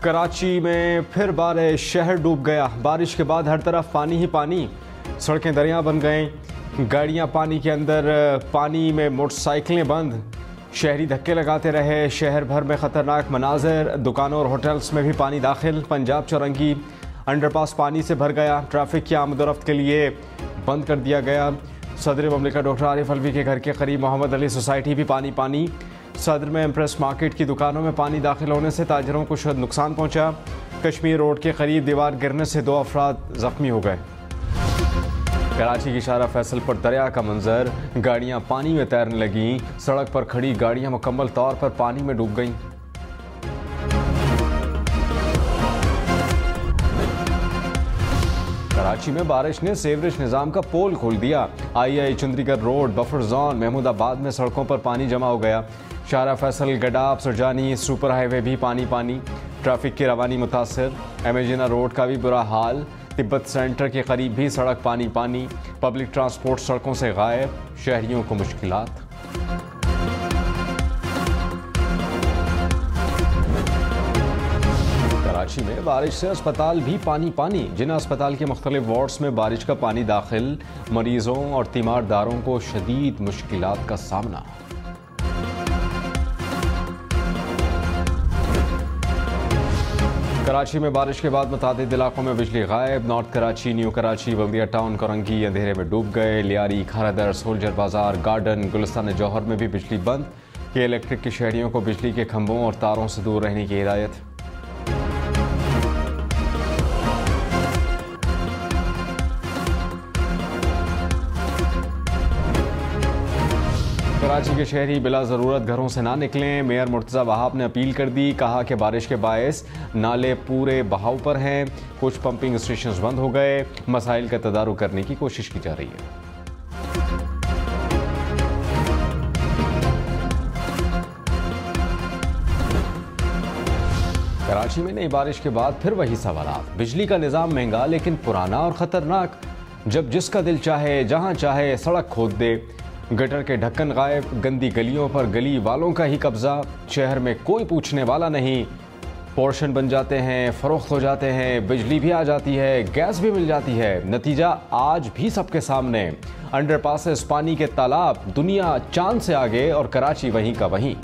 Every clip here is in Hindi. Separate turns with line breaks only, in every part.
कराची में फिर बारिश, शहर डूब गया। बारिश के बाद हर तरफ पानी ही पानी, सड़कें दरिया बन गईं, गाड़ियां पानी के अंदर, पानी में मोटरसाइकिलें बंद, शहरी धक्के लगाते रहे। शहर भर में ख़तरनाक मनाज़र, दुकानों और होटल्स में भी पानी दाखिल। पंजाब चौरंगी अंडरपास पानी से भर गया। ट्रैफिक की आमदोरफ्त के लिए बंद कर दिया गया। सदर ममलिकत डॉक्टर आरिफ अलवी के घर के करीब मोहम्मद अली सोसाइटी भी पानी पानी। सदर में इम्प्रेस मार्केट की दुकानों में पानी दाखिल होने से ताजरों को शुद्ध नुकसान पहुंचा। कश्मीर रोड के करीब दीवार गिरने से 2 अफराद जख्मी हो गए। कराची की शारा फैसल पर दरिया का मंजर, गाड़ियां पानी में तैरने लगीं। सड़क पर खड़ी गाड़ियां मुकम्मल तौर पर पानी में डूब गईं। कराची में बारिश ने सेवरेज निज़ाम का पोल खोल दिया। I Chandigarh road, buffer zone, Mahmoodabad में सड़कों पर पानी जमा हो गया। शारा फैसल, गडाब, सुरजानी सुपर हाईवे भी पानी पानी। ट्रैफिक की रवानी मुतासर। एमेजिना रोड का भी बुरा हाल। तिब्बत सेंटर के करीब भी सड़क पानी पानी। पब्लिक ट्रांसपोर्ट सड़कों से गायब, शहरियों को मुश्किलात। कराची में बारिश से अस्पताल भी पानी पानी। जिना अस्पताल के मुख्तलिफ वार्ड्स में बारिश का पानी दाखिल, मरीजों और तीमारदारों को शदीद मुश्किलात का सामना। कराची में बारिश के बाद मुतादिद इलाकों में बिजली गायब। नॉर्थ कराची, न्यू कराची, बल्दिया टाउन, करंगी अंधेरे में डूब गए। लियारी, खारादर, सोल्जर बाजार, गार्डन, गुलिस्तान जौहर में भी बिजली बंद। के इलेक्ट्रिक की शहरियों को बिजली के खंभों और तारों से दूर रहने की हिदायत। कराची के शहरी बिला ज़रूरत घरों से ना निकलें। मेयर मुर्तज़ा वहाब ने अपील कर दी। कहा कि बारिश के बायस नाले पूरे बहाव पर हैं। कुछ पंपिंग स्टेशन बंद हो गए। मसाइल का तदारुक करने की कोशिश की जा रही है। कराची में नई बारिश के बाद फिर वही सवालात। बिजली का निज़ाम महंगा लेकिन पुराना और ख़तरनाक। जब जिसका दिल चाहे जहां चाहे सड़क खोद दे। गटर के ढक्कन गायब, गंदी गलियों पर गली वालों का ही कब्जा। शहर में कोई पूछने वाला नहीं। पोर्शन बन जाते हैं, फरोख्त हो जाते हैं, बिजली भी आ जाती है, गैस भी मिल जाती है। नतीजा आज भी सबके सामने। अंडरपासेस पानी के तालाब, दुनिया चांद से आगे और कराची वहीं का वहीं।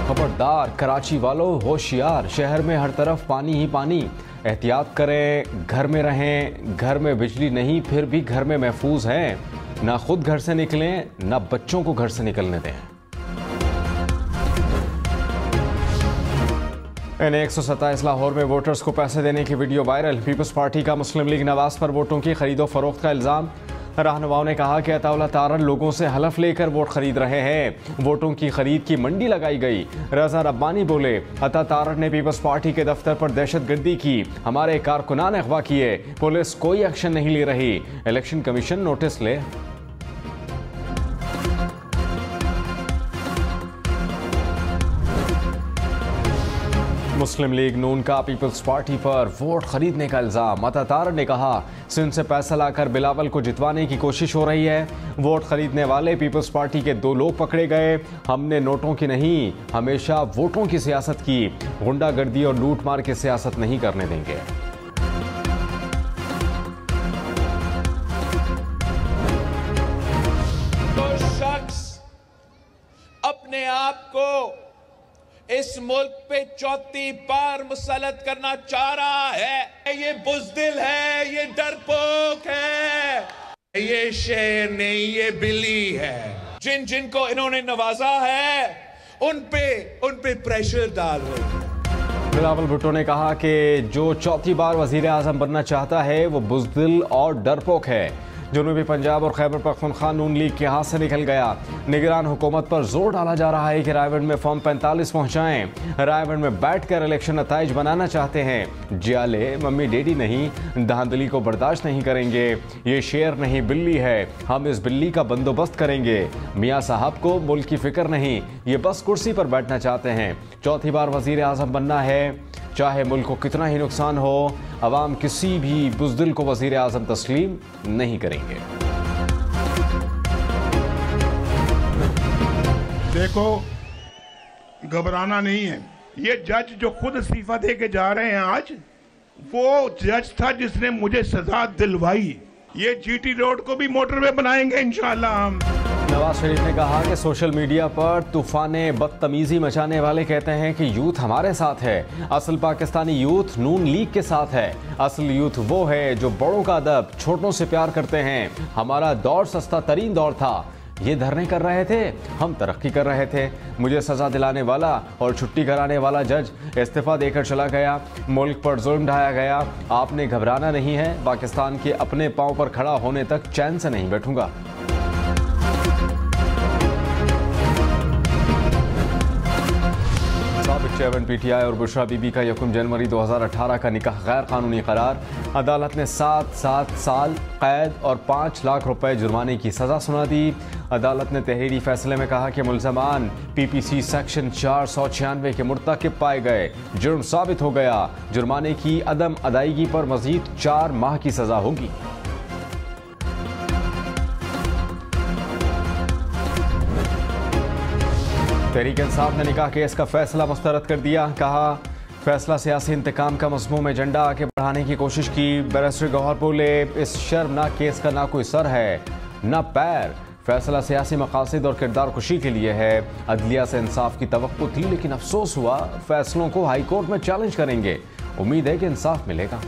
खबरदार कराची वालों, होशियार। शहर में हर तरफ पानी ही पानी। एहतियात करें, घर में रहें। घर में बिजली नहीं फिर भी घर में महफूज हैं। ना खुद घर से निकलें, ना बच्चों को घर से निकलने दें। N127 लाहौर में वोटर्स को पैसे देने की वीडियो वायरल। पीपल्स पार्टी का मुस्लिम लीग नवाज पर वोटों की खरीदो फरोख्त का इल्जाम। रहनुमाओं ने कहा कि अताउल्लाह तारड़ लोगों से हलफ लेकर वोट खरीद रहे हैं। वोटों की खरीद की मंडी लगाई गई। रजा रब्बानी बोले, अता तारड़ ने पीपल्स पार्टी के दफ्तर पर दहशतगर्दी की, हमारे कारकुनान अगवा किए, पुलिस कोई एक्शन नहीं ले रही। इलेक्शन कमीशन नोटिस ले। मुस्लिम लीग नून का पीपल्स पार्टी पर वोट खरीदने का इल्जाम। अता तारड़ ने कहा, सिंध से पैसा लाकर बिलावल को जितवाने की कोशिश हो रही है। वोट खरीदने वाले पीपल्स पार्टी के 2 लोग पकड़े गए। हमने नोटों की नहीं, हमेशा वोटों की सियासत की। गुंडागर्दी और लूटमार की सियासत नहीं करने देंगे।
तो शख्स अपने आप को इस मुल्क पे चौथी बार मुसल्लत करना चाह रहा है। ये बुज़दिल है, ये डरपोक है, ये शेर नहीं, ये बिल्ली है। जिन जिनको इन्होंने नवाजा है उन पे प्रेशर डाल रहे हैं।
बिलावल भुट्टो ने कहा कि जो चौथी बार वजीर आजम बनना चाहता है वो बुज़दिल और डरपोक है। जनूबी पंजाब और खैबर पख्तूनख्वा नून लीग के हाथ से निकल गया। निगरान हुकूमत पर जोर डाला जा रहा है कि रायगढ़ में फॉर्म 45 पहुंचाएं। रायगढ़ में बैठकर इलेक्शन नताइज बनाना चाहते हैं। जियाले मम्मी डैडी नहीं, धांधली को बर्दाश्त नहीं करेंगे। ये शेर नहीं बिल्ली है, हम इस बिल्ली का बंदोबस्त करेंगे। मियाँ साहब को मुल्क की फिक्र नहीं, ये बस कुर्सी पर बैठना चाहते हैं। चौथी बार वजीर आजम बनना है, चाहे मुल्क को कितना ही नुकसान हो। अवाम किसी भी बुज़दिल को वज़ीर आज़म तस्लीम नहीं करेंगे।
देखो, घबराना नहीं है। ये जज जो खुद इस्तीफा दे के जा रहे हैं आज, वो जज था जिसने मुझे सजा दिलवाई। ये जीटी रोड को भी मोटरवे बनाएंगे इंशाअल्लाह हम।
नवाज शरीफ ने कहा कि सोशल मीडिया पर तूफाने बदतमीजी मचाने वाले कहते हैं कि यूथ हमारे साथ है। असल पाकिस्तानी यूथ नून लीग के साथ है। असल यूथ वो है जो बड़ों का अदब, छोटों से प्यार करते हैं। हमारा दौर सस्ता तरीन दौर था। ये धरने कर रहे थे, हम तरक्की कर रहे थे। मुझे सजा दिलाने वाला और छुट्टी कराने वाला जज इस्तीफा देकर चला गया। मुल्क पर जुल्म ढाया गया। आपने घबराना नहीं है। पाकिस्तान के अपने पांव पर खड़ा होने तक चैन से नहीं बैठूंगा। चेयरमैन पीटीआई और बुशरा बीबी का 1 जनवरी 2018 का निकाह गैर कानूनी करार। अदालत ने 7 साल कैद और 5 लाख रुपए जुर्माने की सजा सुना दी। अदालत ने तहरीरी फैसले में कहा कि मुल्ज़मान पीपीसी सेक्शन 496 के मुर्तकिब पाए गए। जुर्म साबित हो गया। जुर्माने की अदम अदायगी पर मजीद 4 माह की सजा होगी। तहरीक इंसाफ ने निकाह केस का फैसला मुस्तरद कर दिया। कहा फैसला सियासी इंतकाम का मज़मूम एजेंडा आगे बढ़ाने की कोशिश की। बैरिस्टर गौहर बोले इस शर्मनाक केस का ना कोई सर है ना पैर। फैसला सियासी मकासद और किरदार खुशी के लिए है। अदलिया से इंसाफ की तवक्को थी लेकिन अफसोस हुआ। फैसलों को हाई कोर्ट में चैलेंज करेंगे। उम्मीद है कि इंसाफ मिलेगा।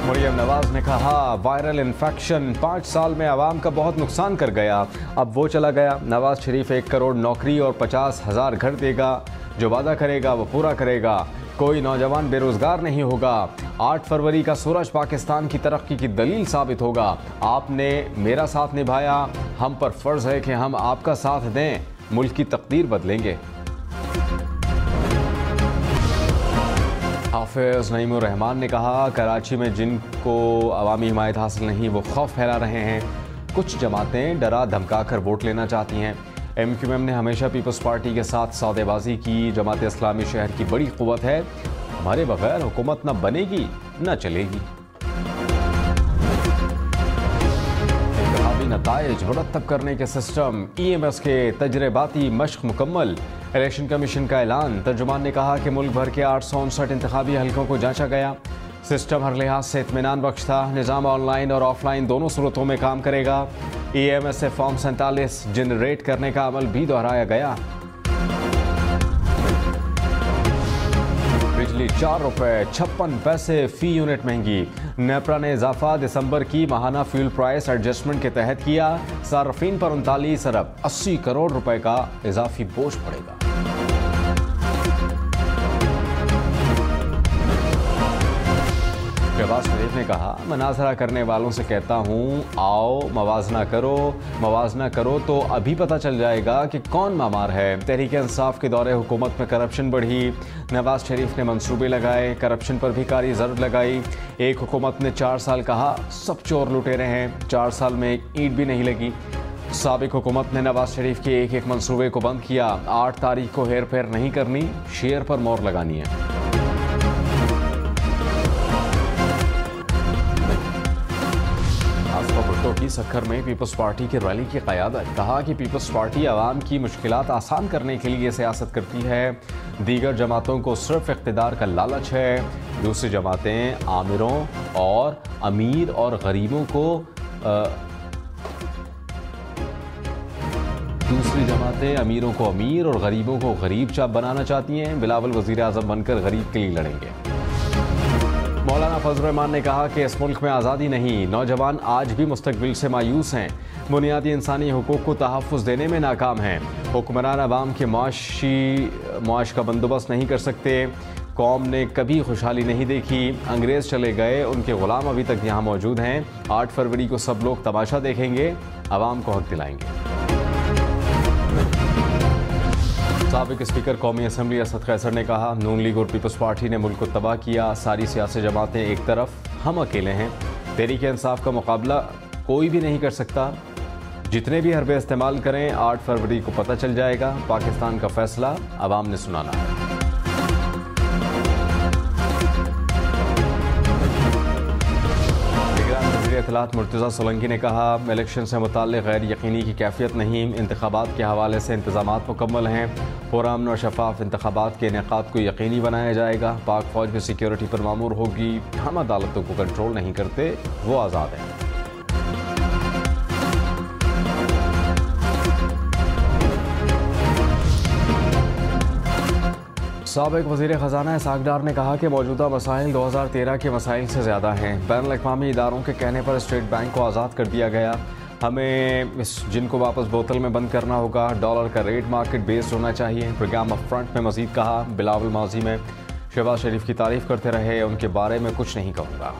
मरियम नवाज ने कहा वायरल इन्फेक्शन 5 साल में आवाम का बहुत नुकसान कर गया। अब वो चला गया। नवाज शरीफ 1 करोड़ नौकरी और 50,000 घर देगा। जो वादा करेगा वो पूरा करेगा। कोई नौजवान बेरोजगार नहीं होगा। 8 फरवरी का सूरज पाकिस्तान की तरक्की की दलील साबित होगा। आपने मेरा साथ निभाया। हम पर फर्ज है कि हम आपका साथ दें। मुल्क की तकदीर बदलेंगे। हाफिज नईमुर रहमान ने कहा कराची में जिनको अवामी हिमायत हासिल नहीं वो खौफ फैला रहे हैं। कुछ जमातें डरा धमका कर वोट लेना चाहती हैं। MQM ने हमेशा पीपल्स पार्टी के साथ सौदेबाजी की। जमात इस्लामी शहर की बड़ी क़ुव्वत है। हमारे बगैर हुकूमत न बनेगी न चलेगी। इंतखाबी नताइज मुरतब करने के सिस्टम EMS के तजर्बाती मश्क मुकम्मल। इलेक्शन कमीशन का ऐलान। तर्जुमान ने कहा कि मुल्क भर के 859 इंतखाबी हलकों को जांचा गया। सिस्टम हर लिहाज से इत्मीनान बख्श था। निज़ाम ऑनलाइन और ऑफलाइन दोनों सूरतों में काम करेगा। EMS से फॉर्म 47 जनरेट करने का अमल भी दोहराया गया। बिजली 4 रुपये 56 पैसे फी यूनिट महंगी। नेपरा ने इजाफा दिसंबर की माहाना फ्यूल प्राइस एडजस्टमेंट के तहत किया। सार्फिन पर 39 अरब 80 करोड़ रुपए का इजाफी बोझ पड़ेगा। शहबाज शरीफ ने कहा मनाजरा करने वालों से कहता हूँ आओ मवाजना करो तो अभी पता चल जाएगा कि कौन मामार है। तहरीक इंसाफ के दौरे हुकूमत में करप्शन बढ़ी। नवाज शरीफ ने मंसूबे लगाए। करप्शन पर भी कारी ज़रब लगाई। एक हुकूमत ने 4 साल कहा सब चोर लुटेरे हैं। 4 साल में एक ईंट भी नहीं लगी। साबिक हुकूमत ने नवाज शरीफ के एक मंसूबे को बंद किया। 8 तारीख को हेर फेर नहीं करनी, शेयर पर मोहर लगानी है। भुट्टो की सक्खर में पीपल्स पार्टी की रैली की क़यादत। कहा कि पीपल्स पार्टी आवाम की मुश्किलात आसान करने के लिए सियासत करती है। दीगर जमातों को सिर्फ इक़्तिदार का लालच है। दूसरी जमातें अमीर और गरीबों को दूसरी जमातें अमीरों को अमीर और गरीबों को गरीब चाप बनाना चाहती हैं। बिलावल वज़ीर आज़म बनकर गरीब के लिए लड़ेंगे। मौलाना फजल रहमान ने कहा कि इस मुल्क में आज़ादी नहीं, नौजवान आज भी मुस्तकबिल से मायूस हैं। बुनियादी इंसानी हुकूक को तहफ़्फ़ुज़ देने में नाकाम हैं। हुक्मरान अवाम के मुआश का बंदोबस्त नहीं कर सकते। कौम ने कभी खुशहाली नहीं देखी। अंग्रेज़ चले गए, उनके ग़ुलाम अभी तक यहाँ मौजूद हैं। 8 फरवरी को सब लोग तमाशा देखेंगे, अवाम को हक दिलाएंगे। साबिक स्पीकर कौमी असम्बली असद कैसर ने कहा नून लीग और पीपल्स पार्टी ने मुल्क को तबाह किया। सारी सियासी जमातें एक तरफ, हम अकेले हैं। तहरीक इंसाफ का मुकाबला कोई भी नहीं कर सकता। जितने भी हरबे इस्तेमाल करें 8 फरवरी को पता चल जाएगा। पाकिस्तान का फैसला अवाम ने सुनाना है। इत्तलात मुर्तज़ा सोलंकी ने कहा, इलेक्शन से मुताल्लिक़ गैर यकीनी की कैफियत नहीं, इंतखाबात के हवाले से इंतज़ामात मुकम्मल हैं। पुरअमन और शफाफ इंतखाबात के इनेकाद को यकीनी बनाया जाएगा। पाक फ़ौज भी सिक्योरिटी पर मामूर होगी। हम अदालतों को कंट्रोल नहीं करते, वो आज़ाद हैं। साबिक़ वज़ीर ख़ज़ाना इसहाक़ डार ने कहा कि मौजूदा मसाइल 2013 के मसाइल से ज़्यादा हैं। बैनुल-अक़वामी इदारों के कहने पर स्टेट बैंक को आज़ाद कर दिया गया। हमें इस जिनको वापस बोतल में बंद करना होगा। डॉलर का रेट मार्केट बेस्ड होना चाहिए। प्रोग्राम ऑफ फ्रंट में मज़ीद कहा, बिलावल माजी में शहबाज शरीफ की तारीफ़ करते रहे, उनके बारे में कुछ नहीं कहूँगा।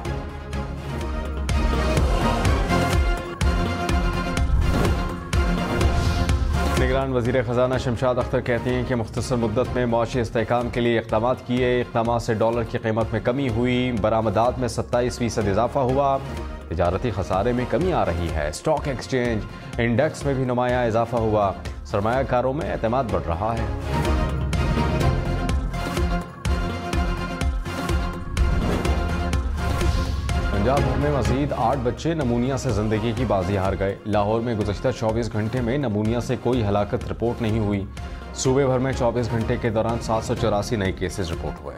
निगरान वज़ीर ख़ज़ाना शमशाद अख्तर कहते हैं कि मुख्तसर मुद्दत में मुआशी इस्तेहकाम के लिए इक़दामात किए। इक़दामात से डॉलर की कीमत में कमी हुई, बरामदात में 27% इजाफा हुआ, तिजारती खसारे में कमी आ रही है। स्टॉक एक्सचेंज इंडेक्स में भी नुमाया इजाफा हुआ। सरमायाकारों में एतमाद बढ़ रहा है। पंजाब भर में मजीद 8 बच्चे नमूनिया से जिंदगी की बाजी हार गए। लाहौर में गुज़श्ता 24 घंटे में नमूनिया से कोई हलाकत रिपोर्ट नहीं हुई। सूबे भर में 24 घंटे के दौरान 784 नए केसेस रिपोर्ट हुए।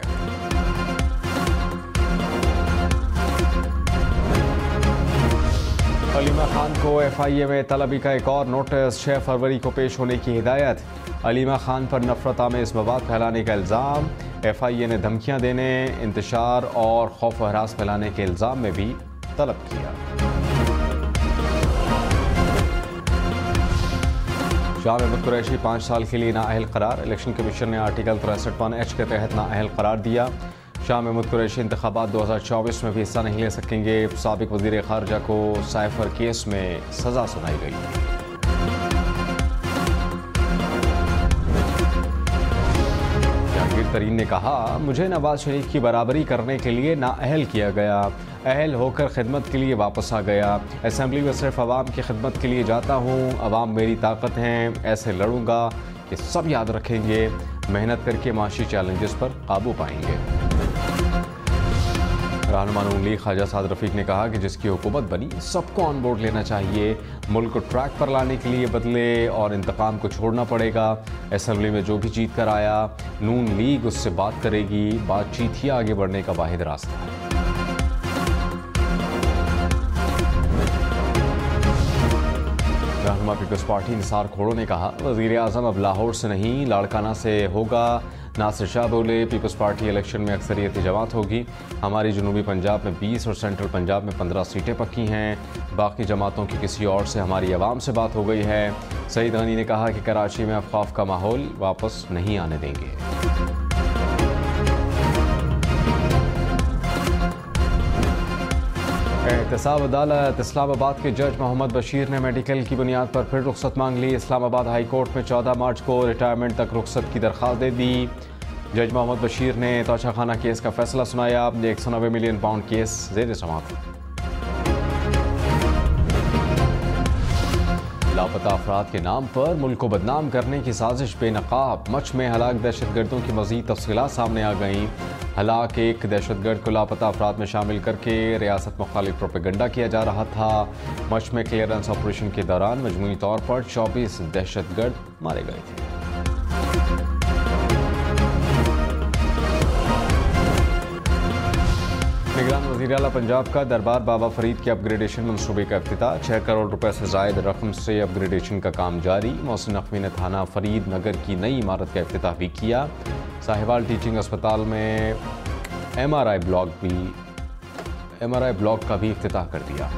अलीमा खान को FIA में तलबी का एक और नोटिस, 6 फरवरी को पेश होने की हिदायत। अलीमा खान पर नफरत आमेज़ मवाद फैलाने का इल्ज़ाम। FIA ने धमकियां देने, इंतशार और खौफ व हरास फैलाने के इल्ज़ाम में भी तलब किया। शाह महमूद कुरैशी 5 साल के लिए नाअहल करार। इलेक्शन कमीशन ने आर्टिकल 63(1) के तहत नाअहल करार दिया। शाह महमूद कुरैशी इंतखाबात 2024 में भी हिस्सा नहीं ले सकेंगे। साबिक वज़ीर ख़ारजा को साइफर केस में सज़ा सुनाई गई। तरीन ने कहा, मुझे नवाज शरीफ की बराबरी करने के लिए नाअहल किया गया, अहल होकर खिदमत के लिए वापस आ गया। असेंबली में सिर्फ अवाम की खिदमत के लिए जाता हूँ। अवाम मेरी ताकत हैं, ऐसे लड़ूंगा कि सब याद रखेंगे। मेहनत करके माशी चैलेंजेस पर काबू पाएंगे। रहनुमा नून लीग ख्वाजा साद रफीक ने कहा कि जिसकी हुकूमत बनी सबको ऑन बोर्ड लेना चाहिए। मुल्क को ट्रैक पर लाने के लिए बदले और इंतकाम को छोड़ना पड़ेगा। असेंबली में जो भी जीत कर आया, नून लीग उससे बात करेगी। बातचीत ही आगे बढ़ने का वाहिद रास्ता है। रहनुमा पीपल्स पार्टी निसार खोड़ो ने कहा, वज़ीर आज़म अब लाहौर से नहीं लाड़काना से होगा। नासिर शाह बोले, पीपल्स पार्टी इलेक्शन में अक्सरियती जमात होगी। हमारी जनूबी पंजाब में 20 और सेंट्रल पंजाब में 15 सीटें पक्की हैं। बाकी जमातों की किसी और से हमारी आवाम से बात हो गई है। सईद गनी ने कहा कि कराची में अब खौफ का माहौल वापस नहीं आने देंगे। एहतसाब अदालत। इस्लामाबाद के जज मोहम्मद बशीर ने मेडिकल की बुनियाद पर फिर रुख्सत मांग ली। इस्लामाबाद हाई कोर्ट में 14 मार्च को रिटायरमेंट तक रुख्सत की दरख्वास्त दे दी। जज मोहम्मद बशीर ने तोशाखाना केस का फैसला सुनाया। 190 मिलियन पाउंड केस ज़ेर समाअत। लापता अफराद के नाम पर मुल्क को बदनाम करने की साजिश बेनकाब। मच में हलाक दहशतगर्दों की मज़ीद तफसीलात सामने आ गईं। हलाक एक दहशतगर्द को लापता अफराद में शामिल करके रियासत मुखालिफ प्रोपेगंडा किया जा रहा था। मच में क्लियरेंस ऑपरेशन के दौरान मजमूई तौर पर 24 दहशतगर्द मारे गए थे। निगरान वज़ीर आला पंजाब का दरबार बाबा फरीद के अपग्रेडेशन मंसूबे का इफ्तिताह। 6 करोड़ रुपए से ज़ायद रकम से अपग्रेडेशन का काम जारी। मोहसिन नकवी ने थाना फरीद नगर की नई इमारत का इफ्तिताह भी किया। साहिवाल टीचिंग अस्पताल में MRI ब्लॉक का भी इफ्तिताह कर दिया।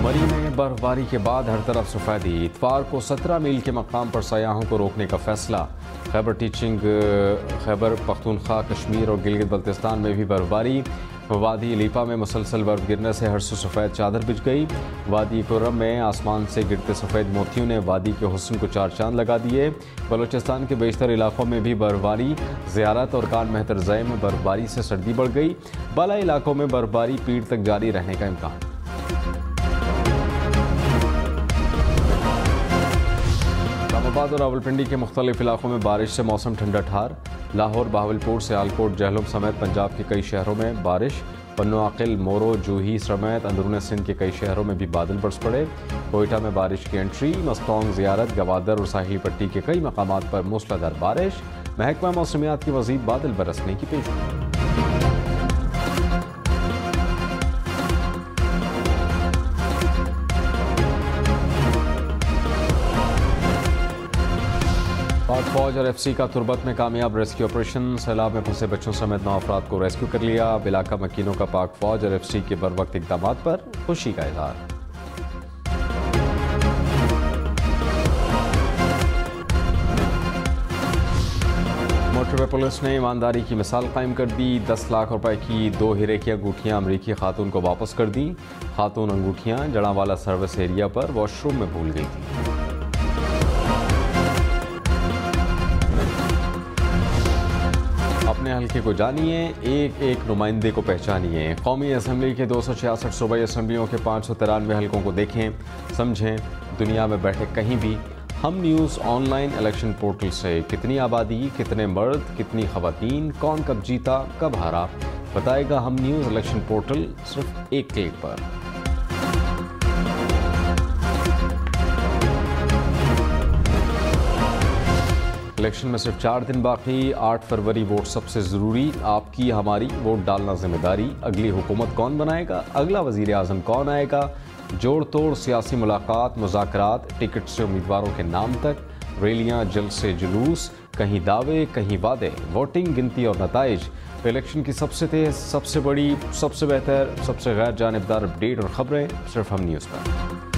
मरी में बर्फबारी के बाद हर तरफ सफेदी। इतवार को 17 मील के मकाम पर सयाहों को रोकने का फैसला। खैबर पख्तूनख्वा, कश्मीर और गिलगित बल्तिस्तान में भी बर्फबारी। वादी लीपा में मुसलसल बर्फ गिरने से हर सू सफ़ेद चादर बिछ गई। वादी कुर्रम में आसमान से गिरते सफ़ेद मोतियों ने वादी के हुस्न को 4 चांद लगा दिए। बलूचिस्तान के बेशतर इलाकों में भी बर्फबारी। ज़ियारत और कान मेहतर ज़य में बर्फबारी से सर्दी बढ़ गई। बाला इलाकों में बर्फबारी पीर तक जारी रहने का इम्कान। इस्लामाबाद और रावलपिंडी के मुख्तलिफ इलाकों में बारिश से मौसम ठंडा ठार। लाहौर, बहावलपुर, सियालकोट, जहलम समेत पंजाब के कई शहरों में बारिश। पन्नो, अकिल, मोरो, जूही समेत अंदरून सिंध के कई शहरों में भी बादल बरस पड़े। कोयटा में बारिश की एंट्री। मस्तौंग, ज़ियारत, गवादर और साहिल पट्टी के कई मकामात पर मूसलाधार बारिश। महकमा मौसमियात की मज़ीद बादल बरसने की पेशगोई। पाक फौज और FC का तुर्बत में कामयाब रेस्क्यू ऑपरेशन। सैलाब में फंसे बच्चों समेत 9 अफराद को रेस्क्यू कर लिया। इलाका मकीनों का पाक फौज और FC के बरवक्त इक़दाम पर खुशी का इजहार। मोटरवे पुलिस ने ईमानदारी की मिसाल कायम कर दी। 10 लाख रुपए की 2 हीरे की अंगूठियां अमरीकी खातून को वापस कर दी। खातून अंगूठियां जड़ावाला सर्विस एरिया पर वॉशरूम में भूल गई थी। अपने हल्के को जानिए, एक एक नुमाइंदे को पहचानिए। कौमी असम्बली के 266 सूबाई असम्बलियों के 593 हल्कों को देखें, समझें। दुनिया में बैठे कहीं भी हम न्यूज़ ऑनलाइन इलेक्शन पोर्टल से कितनी आबादी, कितने मर्द, कितनी खवातीन, कौन कब जीता, कब हारा, बताएगा हम न्यूज़ इलेक्शन पोर्टल सिर्फ एक क्लिक पर। इलेक्शन में सिर्फ 4 दिन बाकी। 8 फरवरी वोट सबसे ज़रूरी। आपकी हमारी वोट डालना जिम्मेदारी। अगली हुकूमत कौन बनाएगा, अगला वज़ीर आज़म कौन आएगा, जोड़ तोड़ सियासी मुलाकात, मुज़ाकरात, टिकट से उम्मीदवारों के नाम तक, रैलियाँ, जलसे, जुलूस, कहीं दावे, कहीं वादे, वोटिंग, गिनती और नताइज। इलेक्शन की सबसे तेज़, सबसे बड़ी, सबसे बेहतर, सबसे गैर जानिबदार अपडेट और ख़बरें सिर्फ हम न्यूज़ पर।